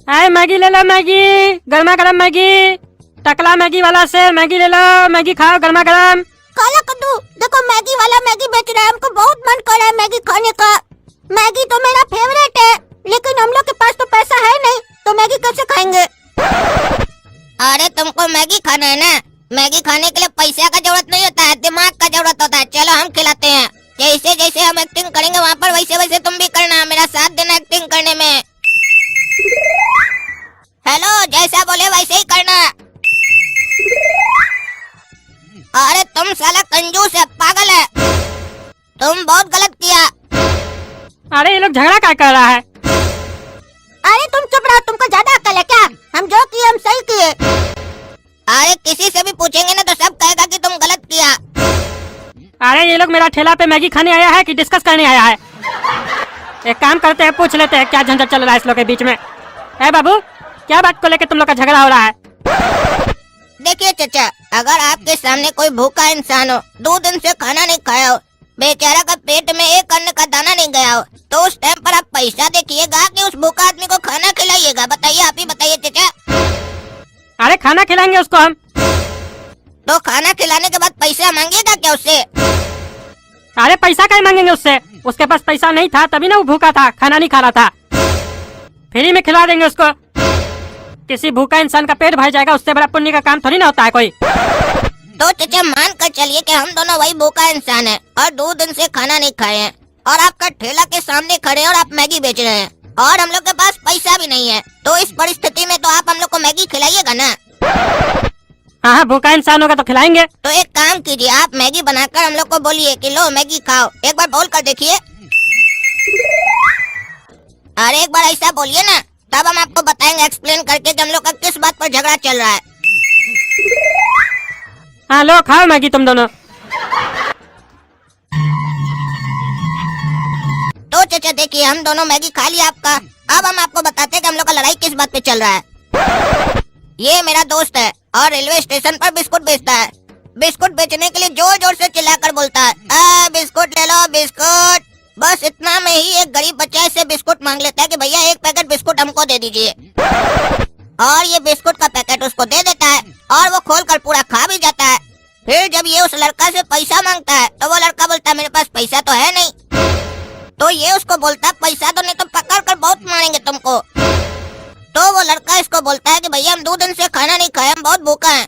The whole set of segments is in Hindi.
आए मैगी ले लो, मैगी गर्मा गर्म मैगी, टकला मैगी वाला से मैगी ले लो, मैगी खाओ गर्मा गर्म। काला कद्दू, देखो मैगी वाला मैगी बेच रहा है, हमको बहुत मन कर रहा है मैगी खाने का। मैगी तो मेरा फेवरेट है, लेकिन हम लोग के पास तो पैसा है नहीं, तो मैगी कैसे खाएंगे? अरे तुमको मैगी खाना है ना, मैगी खाने के लिए पैसा का जरूरत नहीं होता है, दिमाग का जरूरत होता है। चलो हम खिलाते हैं, जैसे जैसे हम एक्टिंग करेंगे वहाँ पर वैसे वैसे तुम भी करना, मेरा साथ देना एक्टिंग करने में। हेलो, जैसा बोले वैसे ही करना। अरे तुम साला कंजूस है, पागल है, तुम बहुत गलत किया। अरे ये लोग झगड़ा क्या कर रहा है? अरे तुम चुप रहो, तुमको ज्यादा अकल है क्या? हम जो किए हम सही किए। अरे किसी से भी पूछेंगे ना तो सब कहेगा कि तुम गलत किया। अरे ये लोग मेरा ठेला पे मैगी खाने आया है कि डिस्कस करने आया है? एक काम करते हैं, पूछ लेते हैं क्या झंझट चल रहा है इस लोग के बीच में। है बाबू, क्या बात को लेकर तुम लोग का झगड़ा हो रहा है? देखिए चाचा, अगर आपके सामने कोई भूखा इंसान हो, 2 दिन से खाना नहीं खाया हो, बेचारा का पेट में एक अन्न का दाना नहीं गया हो, तो उस टाइम पर आप पैसा देखिएगा कि उस भूखा आदमी को खाना खिलाइएगा? बताइए, आप ही बताइए चाचा। अरे खाना खिलाएंगे उसको हम। तो खाना खिलाने के बाद पैसा मांगेगा क्या उससे? अरे पैसा क्या मांगेंगे उससे? उसके पास पैसा नहीं था तभी ना वो भूखा था, खाना नहीं खा रहा था। फ्री में खिला देंगे उसको। किसी भूखा इंसान का पेट भर जाएगा, उससे बड़ा पुण्य का काम थोड़ी ना होता है कोई। तो चाचा मान कर चलिए कि हम दोनों वही भूखा इंसान हैं और 2 दिन से खाना नहीं खाए हैं, और आपका ठेला के सामने खड़े हैं और आप मैगी बेच रहे हैं, और हम लोग के पास पैसा भी नहीं है, तो इस परिस्थिति में तो आप हम लोग को मैगी खिलाइएगा ना? हाँ, भूखा इंसान होगा तो खिलाएंगे। तो एक काम कीजिए, आप मैगी बनाकर हम लोग को बोलिए कि लो मैगी खाओ। एक बार बोल कर देखिए। अरे एक बार ऐसा बोलिए ना, तब हम आपको बताएंगे एक्सप्लेन करके कि हम लोग का किस बात पर झगड़ा चल रहा है। हाँ लो खाओ मैगी तुम दोनों। तो चाचा देखिए, हम दोनों मैगी खा लिया आपका। अब हम आपको बताते हैं कि हम लोग का लड़ाई किस बात पे चल रहा है। ये मेरा दोस्त है और रेलवे स्टेशन पर बिस्कुट बेचता है। बिस्कुट बेचने के लिए जोर जोर से चिल्लाकर बोलता है, बिस्कुट ले लो बिस्कुट। बस इतना में ही एक गरीब बच्चा से बिस्कुट मांग लेता है कि भैया 1 पैकेट बिस्कुट हमको दे दीजिए, और ये बिस्कुट का पैकेट उसको दे देता है और वो खोलकर पूरा खा भी जाता है। फिर जब ये उस लड़का से पैसा मांगता है तो वो लड़का बोलता है मेरे पास पैसा तो है नहीं। तो ये उसको बोलता है पैसा तो नहीं तो पकड़ कर बहुत मारेंगे तुमको। तो वो लड़का इसको बोलता है कि भैया हम 2 दिन से खाना नहीं खाए, हम बहुत भूखा हैं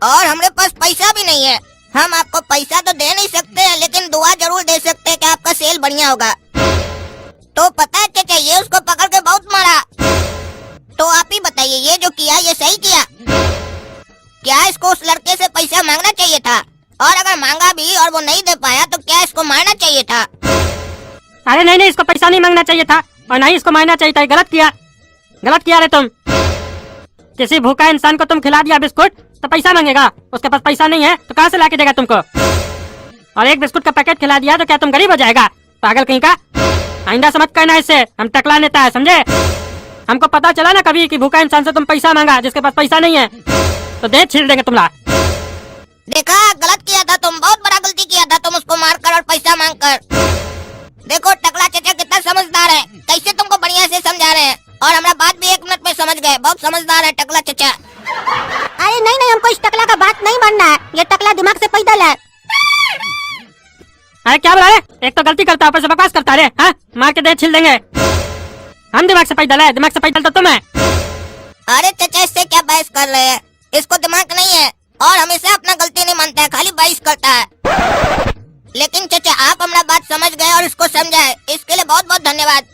और हमारे पास पैसा भी नहीं है। हम आपको पैसा तो दे नहीं सकते हैं, लेकिन दुआ जरूर दे सकते हैं कि आपका सेल बढ़िया होगा। तो पता है चाचा, ये उसको पकड़ के बहुत मारा। तो आप ही बताइए, ये जो किया ये सही किया? क्या इसको उस लड़के से पैसा मांगना चाहिए था? और अगर मांगा भी और वो नहीं दे पाया तो क्या इसको मारना चाहिए था? अरे नहीं, इसको पैसा नहीं मांगना चाहिए था और नहीं इसको मारना चाहिए था। गलत किया रे तुम। किसी भूखा इंसान को तुम खिला दिया बिस्कुट तो पैसा मांगेगा? उसके पास पैसा नहीं है तो कहाँ से लाके देगा तुमको? और 1 बिस्कुट का पैकेट खिला दिया तो क्या तुम गरीब हो जाएगा? पागल कहीं का। आइंदा समझ करना इससे, हम टकला नेता है समझे। हमको पता चला ना कभी कि भूखा इंसान से तुम पैसा मांगा, जिसके पास पैसा नहीं है तो दे छील देंगे तुमला। देखा, गलत किया था तुम, बहुत बड़ा गलती किया था तुम उसको मारकर और पैसा मांगकर। देखो टकला चाचा कितना समझदार है, कैसे तुमको बढ़िया से समझा रहे हैं, और हमारा बात भी 1 मिनट में समझ गए। बहुत समझदार है टकला चाचा। अरे नहीं, हमको इस टकला का बात नहीं मानना है, ये टकला दिमाग से पैदल है। अरे क्या बोला रे? एक तो गलती करता है, ऊपर से बकवास करता है। हाँ, मार के दे छील देंगे। हम दिमाग से पैदल है, दिमाग से पैदल तो तुम है। अरे चाचा इससे क्या बहस कर रहे हैं? इसको दिमाग नहीं है और हमेशा अपना गलती नहीं मानता है, खाली बहस करता है। लेकिन चाचा आप हमारा बात समझ गए और इसको समझाए, इसके लिए बहुत बहुत धन्यवाद।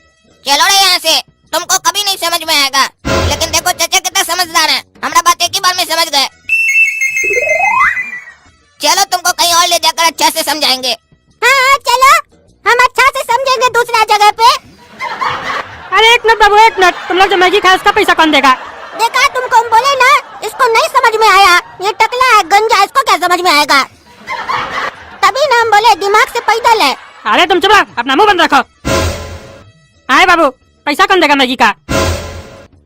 चलो रे यहाँ से, तुमको कभी नहीं समझ में आएगा। लेकिन देखो चाचा कितना समझदार है, हमारा बात एक ही बार में समझ गए। चलो तुमको कहीं और ले जाकर अच्छा से समझाएंगे। हाँ चलो, हम अच्छा से समझेंगे दूसरा जगह पे। अरे 1 मिनट बाबू, 1 मिनट। तुम लोग जो मैगी खाए उसका पैसा कौन देगा? देखा, तुमको हम बोले ना, इसको नहीं समझ में आया। ये टकला है गंजा, इसको क्या समझ में आएगा? तभी ना हम बोले दिमाग से पैदल है। अरे तुम चुप रहो, अपना मुंह बंद रखो। आए बाबू, पैसा कौन देगा मैगी का?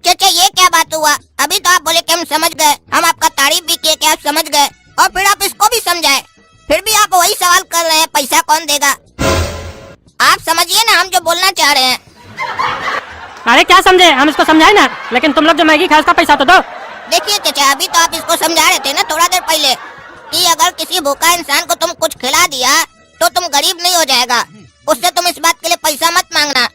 चाचा ये क्या बात हुआ? अभी तो आप बोले कि हम समझ गए, हम आपका तारीफ भी किए कि आप समझ गए, और फिर आप इसको भी समझाए, फिर भी आप वही सवाल कर रहे हैं पैसा कौन देगा? आप समझिए ना हम जो बोलना चाह रहे हैं। अरे क्या समझे, हम इसको समझाए ना, लेकिन तुम लोग जो मैगी खाए उसका पैसा तो दो। देखिए चाचा, अभी तो आप इसको समझा रहे थे ना थोड़ा देर पहले कि अगर किसी भूखा इंसान को तुम कुछ खिला दिया तो तुम गरीब नहीं हो जाएगा, उससे तुम इस बात के लिए पैसा मत मांगना।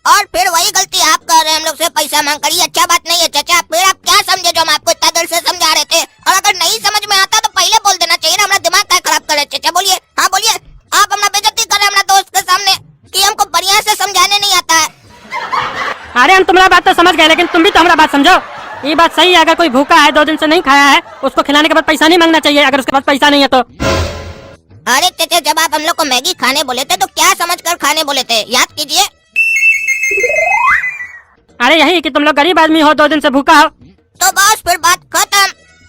और फिर वही गलती आप कर रहे हैं, हम लोग से पैसा मांग कर। ये अच्छा बात नहीं है चाचा। फिर आप क्या समझे जो हम आपको इतना देर से समझा रहे थे? और अगर नहीं समझ में आता तो पहले बोल देना चाहिए ना, हमारा दिमाग क्या खराब कर रहे हैं चाचा। बोलिए, हाँ बोलिए। आप अपना बेइज्जती कर रहे हैं हमारा दोस्त के सामने कि हमको बढ़िया से समझाने नहीं आता है। अरे हम तुम्हारा बात तो समझ गए, लेकिन तुम भी तो हमारा बात समझो। ये बात सही है, अगर कोई भूखा है 2 दिन से नहीं खाया है, उसको खिलाने के बाद पैसा नहीं मांगना चाहिए, अगर उसके पास पैसा नहीं है तो। अरे चाचा, जब आप हम लोग को मैगी खाने बोले थे तो क्या समझकर खाने बोले थे, याद कीजिए। अरे यही कि तुम लोग गरीब आदमी हो, 2 दिन से भूखा हो। तो बस फिर बात खत्म।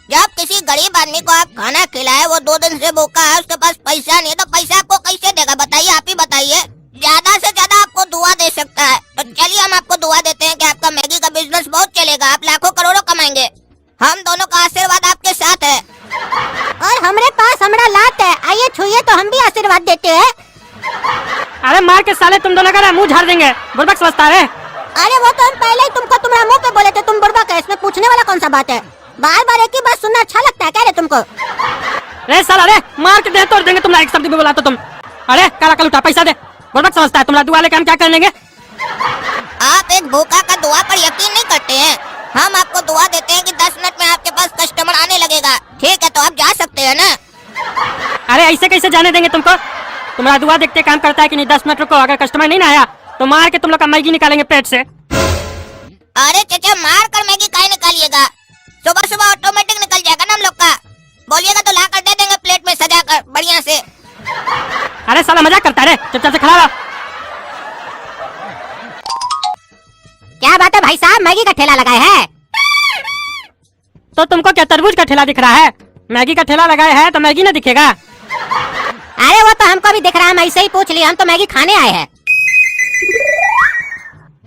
जब किसी गरीब आदमी को आप खाना खिलाए, वो 2 दिन से भूखा है, उसके पास पैसा नहीं है, तो पैसा आपको कैसे देगा बताइए? आप ही बताइए। ज्यादा से ज्यादा आपको दुआ दे सकता है। तो चलिए हम आपको दुआ देते हैं कि आपका मैगी का बिजनेस बहुत चलेगा, आप लाखों करोड़ों कमाएंगे। हम दोनों का आशीर्वाद आपके साथ है। और हमरे पास हमारा लात है, आइए छुइए तो हम भी आशीर्वाद देते हैं। अरे मार के साले तुम दोनों का मुंह झाड़ देंगे, बुड़बक समझता है। अरे वो तो हम पहले ही तुमको तुम्हारा मुंह पे बोले थे, तुम बुड़बक है, इसमें पूछने वाला कौन सा बात है? बार बार एक ही बात सुनना अच्छा लगता है क्या रे तुमको? अरे साला, अरे मार के दे तोड़ देंगे तुम, एक शब्द भी बोला तो तुम। अरे काला कल उठा, पैसा दे। बुड़बक समझता है, तुम्हारा दुआ लेके हम क्या कर लेंगे? आप एक भूखा का दुआ पर यकीन नहीं करते हैं। हम आपको दुआ देते हैं कि 10 मिनट में आपके पास कस्टमर आने लगेगा। ठीक है, तो आप जा सकते हैं ना? अरे ऐसे कैसे जाने देंगे तुमको? तुम्हारा दुआ देखते काम करता है कि नहीं? 10 मिनट रुको, अगर कस्टमर नहीं ना आया तो मार के तुम लोग का मैगी निकालेंगे पेट से। अरे चाचा, मार कर मैगी काहे निकालिएगा? सुबह सुबह ऑटोमेटिक निकल जाएगा ना हम लोग का। बोलिएगा तो ला कर दे देंगे प्लेट में सजा कर बढ़िया से। अरे साला मजाक करता है रे, चुपचाप से खड़ा रहो। क्या बात है भाई साहब, मैगी का ठेला लगाए है? तो तुमको क्या तरबूज का ठेला दिख रहा है? मैगी का ठेला लगाए है तो मैगी ना दिखेगा? अरे वो तो हमको भी दिख रहा है, मैं ऐसे ही पूछ लिया, हम तो मैगी खाने आए हैं।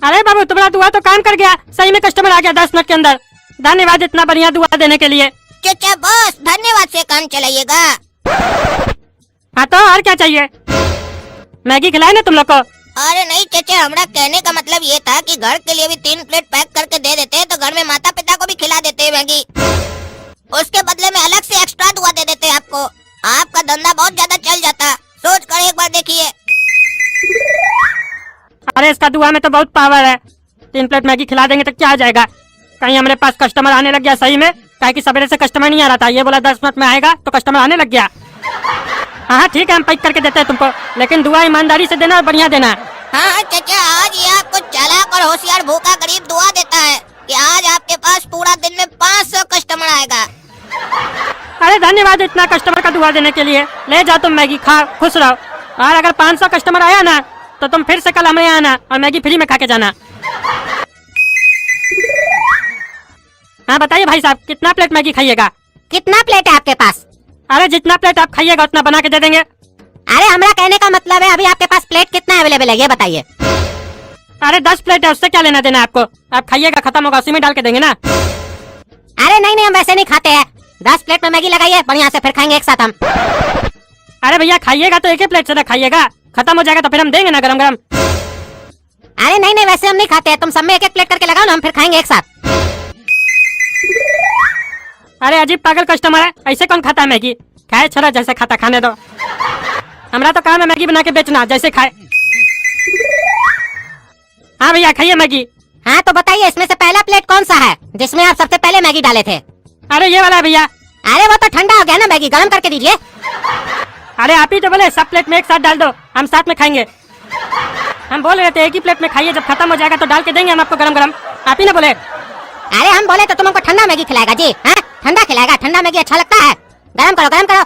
अरे बाबू, तुम्हारा दुआ तो काम कर गया, सही में कस्टमर आ गया 10 मिनट के अंदर। धन्यवाद इतना बढ़िया दुआ देने के लिए। चाचा बस धन्यवाद से काम चलाइएगा। हाँ तो और क्या चाहिए? मैगी खिलाए ना तुम लोग को? अरे नहीं चाचा, हमारा कहने का मतलब ये था कि घर के लिए भी 3 प्लेट पैक करके दे देते हैं, तो घर में माता पिता को भी खिला देते हैं मैगी। उसके बदले में अलग से एक्स्ट्रा दुआ दे देते हैं आपको। आपका धंधा बहुत ज्यादा चल जाता, सोच कर एक बार देखिए। अरे इसका दुआ में तो बहुत पावर है। 3 प्लेट मैगी खिला देंगे तो क्या हो जाएगा? कहीं हमारे पास कस्टमर आने लग गया सही में, काहे कि सवेरे से कस्टमर नहीं आ रहा था, ये बोला 10 मिनट में आएगा तो कस्टमर आने लग गया। हाँ ठीक है, हम पैक करके देते हैं तुमको, लेकिन दुआ ईमानदारी से देना और बढ़िया देना। हाँ चाचा, आज ये आपको चालाक और होशियार भूखा गरीब दुआ देता है कि आज आपके पास पूरा दिन में 500 कस्टमर आएगा। अरे धन्यवाद इतना कस्टमर का दुआ देने के लिए। ले जाओ तुम मैगी, खा खुश रहो। और अगर 500 कस्टमर आया ना तो तुम फिर से कल हमें आना और मैगी फ्री में खा के जाना। हाँ बताइए भाई साहब, कितना प्लेट मैगी खाइएगा? कितना प्लेट है आपके पास? अरे जितना प्लेट आप खाइएगा उतना बना के दे देंगे। अरे हमारा कहने का मतलब है अभी आपके पास प्लेट कितना अवेलेबल है ये बताइए। अरे 10 प्लेट है, उससे क्या लेना देना आपको? आप खाइएगा, खत्म होगा उसी में डाल के देंगे ना। अरे नहीं नहीं, हम वैसे नहीं खाते हैं। 10 प्लेट में मैगी लगाइए बढ़िया से, फिर खाएंगे एक साथ हम। अरे भैया खाइएगा तो एक ही प्लेट से ना खाइएगा, खत्म हो जाएगा तो फिर हम देंगे ना गरम गरम। अरे नहीं नहीं, वैसे हम नहीं खाते हैं, तुम सब में एक एक प्लेट करके लगाओ ना, हम फिर खाएंगे एक साथ। अरे अजीब पागल कस्टमर है, ऐसे कौन खाता है मैगी? खाए छोरा, जैसे खाता खाने दो। हमारा तो काम है मैगी बना के बेचना, जैसे खाए। हाँ भैया खाइए मैगी। हाँ तो बताइए, इसमें से पहला प्लेट कौन सा है जिसमें आप सबसे पहले मैगी डाले थे? अरे ये वाला है भैया। अरे वो तो ठंडा हो गया ना, मैगी गर्म करके दीजिए। अरे आप ही तो बोले सब प्लेट में एक साथ डाल दो, हम साथ में खाएंगे। हम बोल रहे थे एक ही प्लेट में खाइए, जब खत्म हो जाएगा तो डाल के देंगे हम आपको गरम गरम। आप ही ना बोले? अरे हम बोले तो तुम हमको ठंडा मैगी खिलाएगा जी? हाँ ठंडा खिलाएगा, ठंडा मैगी अच्छा लगता है? गरम करो गरम करो,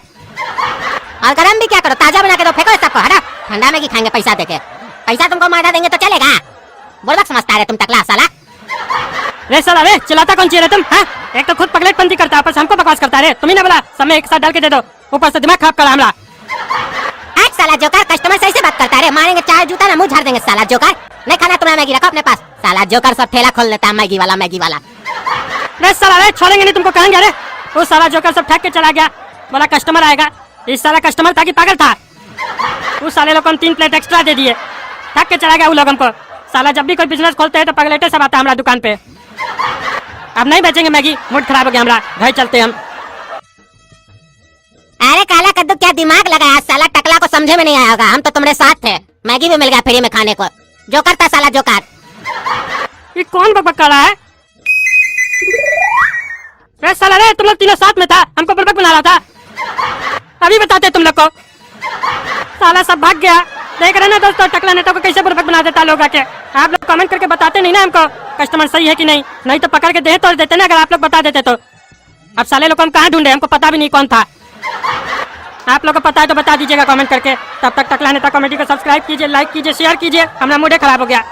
और गरम भी क्या करो, ताजा बना के दो, फेंको सबको, हटा। ठंडा मैगी खाएंगे पैसा देके? पैसा तुमको मारा देंगे तो चलेगा? बुड़बक समझता है तुम टकला साला। रे साला, रे चिल्लाता कौन चाहिए तुम? हाँ एक तो खुद पगलेटपंती करता है, ऊपर से हमको बकवास करता है। तुम्ही ना बोला सब में एक साथ डाल के दे दो, ऊपर से दिमाग खराब करा हमारा। साला जोकर, कस्टमर सही से बात करता है, मारेंगे चार जूता ना मुंह झाड़ देंगे साला जोकर। नहीं खाना तुम्हारा मैगी, रखो अपने पास। साला जोकर सब ठेला खोल लेता है मैगी वाला मैगी वाला। रे साला, रे छोड़ेंगे नहीं तुमको, कहेंगे। अरे वो साला जोकर सब ठग के चला गया, बोला कस्टमर आएगा। इस साला कस्टमर था कि पागल था? उस साले लोग को 3 प्लेट एक्स्ट्रा दे दिए, ठग के चला गया वो लोग हमको। साला जब भी कोई बिजनेस खोलते हैं तो पगलेटे सब आता है हमारा दुकान पे। अब नहीं बेचेंगे मैगी, मूड खराब हो गया हमारा, घर चलते हम। अरे काला कद्दू क्या दिमाग लगाया, साला टकला को समझे में नहीं आया होगा। हम तो तुम्हारे साथ थे, मैगी भी मिल गया फ्री में खाने को। जो करता साला जो कर। ये कौन बकबक कर रहा है? रे साला रे, तुम लोग तीनों साथ में था, हमको बुड़बक बना रहा था। अभी बताते तुम लोग को। साला सब भाग गया। देख रहे ना दोस्तों, टकला नेता को कैसे बुड़बक बना देता लोग आके। आप लोग कमेंट करके बताते नहीं ना हमको कस्टमर सही है कि नहीं, नहीं तो पकड़ के दे तोड़ देते ना अगर आप लोग बता देते तो। अब साले लोग हम कहाँ ढूंढे, हमको पता भी नहीं कौन था। आप लोग को पता है तो बता दीजिएगा कमेंट करके। तब तक टकला नेता कॉमेडी को सब्सक्राइब कीजिए, लाइक कीजिए, शेयर कीजिए। हमारा मूड खराब हो गया।